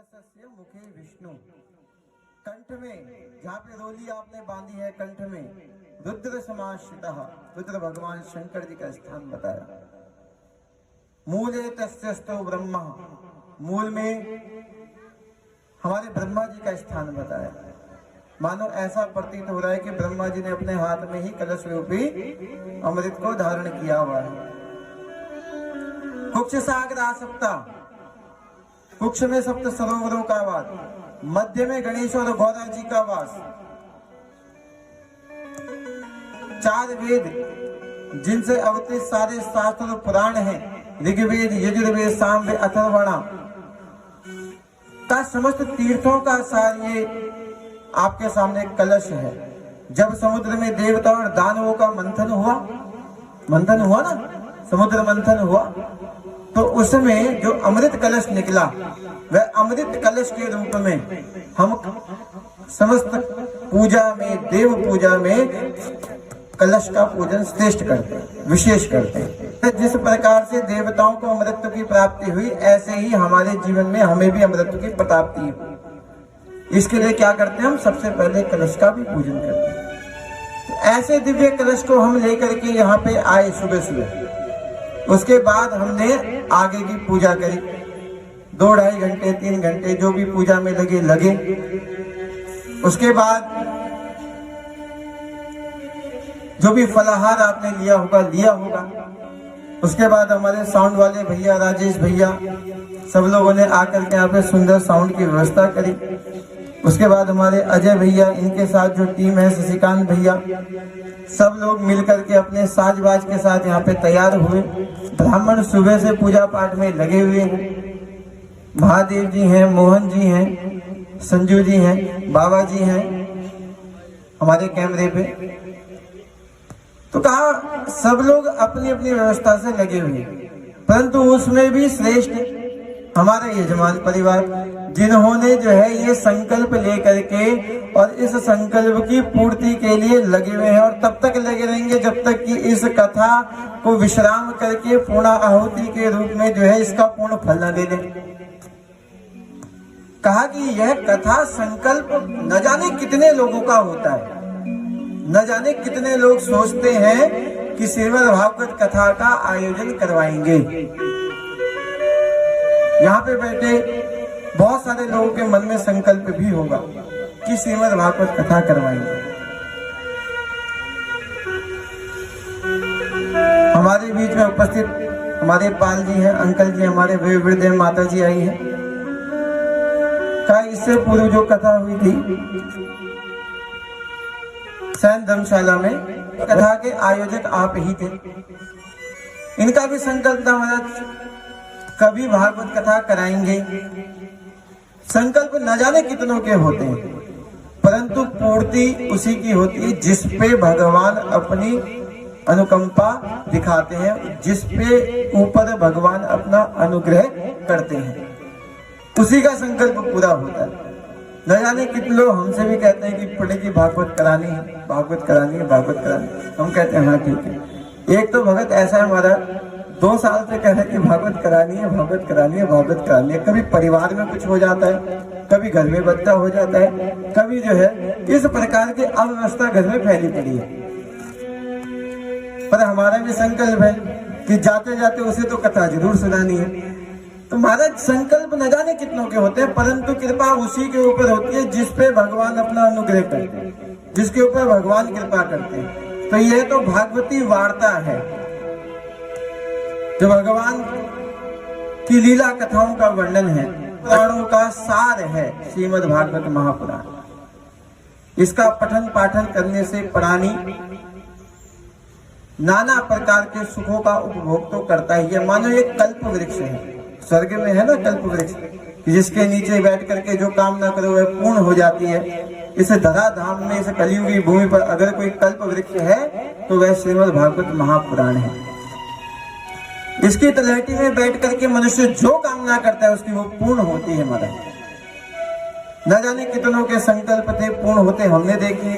कलशस्य मुखे विष्णु। कंठ में जहाँ पे रोली आपने बांधी है कंठ में रुद्र समाश्रितः, रुद्र भगवान शंकर जी का स्थान बताया। मूले तस्यस्तो ब्रह्मा, मूल में हमारे ब्रह्मा जी का स्थान बताया। मानो ऐसा प्रतीत हो रहा है कि ब्रह्मा जी ने अपने हाथ में ही कलश रूपी अमृत को धारण किया हुआ है। कुक्ष सागर आसक्ता, कुक्ष में सप्त सरोवरों का वास, मध्य में गणेश और गौरा जी का वास, चार वेद जिनसे अवतरित सारे शास्त्र और पुराण हैं, ऋग्वेद यजुर्वेद सामवेद अथर्वण का समस्त तीर्थों का सार ये आपके सामने कलश है। जब समुद्र में देवता और दानवों का मंथन हुआ ना, समुद्र मंथन हुआ, तो उसमें जो अमृत कलश निकला वह अमृत कलश के रूप में हम समस्त पूजा में, देव पूजा में कलश का पूजन श्रेष्ठ करते हैं, विशेष करते हैं। जिस प्रकार से देवताओं को अमृत की प्राप्ति हुई, ऐसे ही हमारे जीवन में हमें भी अमृत की प्राप्ति हुई। इसके लिए क्या करते हैं, हम सबसे पहले कलश का भी पूजन करते हैं। तो ऐसे दिव्य कलश को हम लेकर के यहाँ पे आए सुबह सुबह। उसके बाद हमने आगे की पूजा करी, 2-2.5 घंटे 3 घंटे जो भी पूजा में लगे। उसके बाद जो भी फलाहार आपने लिया होगा। उसके बाद हमारे साउंड वाले भैया, राजेश भैया, सब लोगों ने आकर के यहाँ पे सुंदर साउंड की व्यवस्था करी। उसके बाद हमारे अजय भैया, इनके साथ जो टीम है, शशिकांत भैया, सब लोग मिलकर के अपने साजबाज के साथ यहाँ पे तैयार हुए। ब्राह्मण सुबह से पूजा पाठ में लगे हुए हैं। महादेव जी हैं, मोहन जी हैं, संजू जी हैं, बाबा जी हैं हमारे कैमरे पे। तो कहा सब लोग अपनी अपनी व्यवस्था से लगे हुए, परंतु उसमें भी श्रेष्ठ हमारा यजमान परिवार, जिन्होंने जो है ये संकल्प लेकर के और इस संकल्प की पूर्ति के लिए लगे हुए हैं, और तब तक लगे रहेंगे जब तक कि इस कथा को विश्राम करके पूर्ण आहुति के रूप में जो है इसका पूर्ण फल न दे दें। कहा कि यह कथा संकल्प न जाने कितने लोगों का होता है, न जाने कितने लोग सोचते हैं कि श्रीमद् भागवत कथा का आयोजन करवाएंगे। यहाँ पे बैठे बहुत सारे लोगों के मन में संकल्प भी होगा कि श्रीमद् भागवत कथा करवाएंगे। हमारे बीच में उपस्थित हमारे पाल जी हैं, अंकल जी, हमारे वृद्ध माता जी आई हैं। का इससे पूर्व जो कथा हुई थी सैन धर्मशाला में, कथा के आयोजक आप ही थे। इनका भी संकल्प था महाराज कभी भागवत कथा कराएंगे। संकल्प न जाने कितनों के होते हैं, परंतु पूर्ति उसी की होती है जिस पे भगवान अपनी अनुकंपा दिखाते हैं, जिस पे ऊपर भगवान अपना अनुग्रह करते हैं, उसी का संकल्प पूरा होता है। न जाने कितने लोग हमसे भी कहते हैं कि पंडित जी भागवत करानी है, भागवत करानी है, भागवत करानी है। हम कहते हैं हाँ ठीक है। एक तो भगत ऐसा है हमारा, 2 साल से कह रहे कि भागवत करानी है, भागवत करानी है, भागवत करानी है। कभी परिवार में कुछ हो जाता है, कभी घर में बच्चा हो जाता है, कभी जो है इस प्रकार की अव्यवस्था घर में फैली पड़ी है। पर हमारा भी संकल्प है कि जाते जाते उसे तो कथा जरूर सुनानी है। तो महाराज संकल्प न जाने कितनों के होते हैं, परंतु कृपा उसी के ऊपर होती है जिस पे भगवान अपना अनुग्रह करते हैं, जिसके ऊपर भगवान कृपा करते हैं। तो यह तो भागवती वार्ता है, जो भगवान की लीला कथाओं का वर्णन है, पुराणों का सार है श्रीमद् भागवत महापुराण। इसका पठन पाठन करने से प्राणी नाना प्रकार के सुखों का उपभोग तो करता ही है। मानो एक कल्प वृक्ष है, स्वर्ग में है ना कल्प वृक्ष, जिसके नीचे बैठ करके जो कामना करो वह पूर्ण हो जाती है। इस धरा धाम में, इस कलियुगी भूमि पर अगर कोई कल्प वृक्ष है तो वह श्रीमद् भागवत महापुराण है। इसकी तलहटी में बैठ करके मनुष्य जो कामना करता है उसकी वो पूर्ण होती है महाराज। न जाने कितनों के संकल्प थे पूर्ण होते हमने देखे।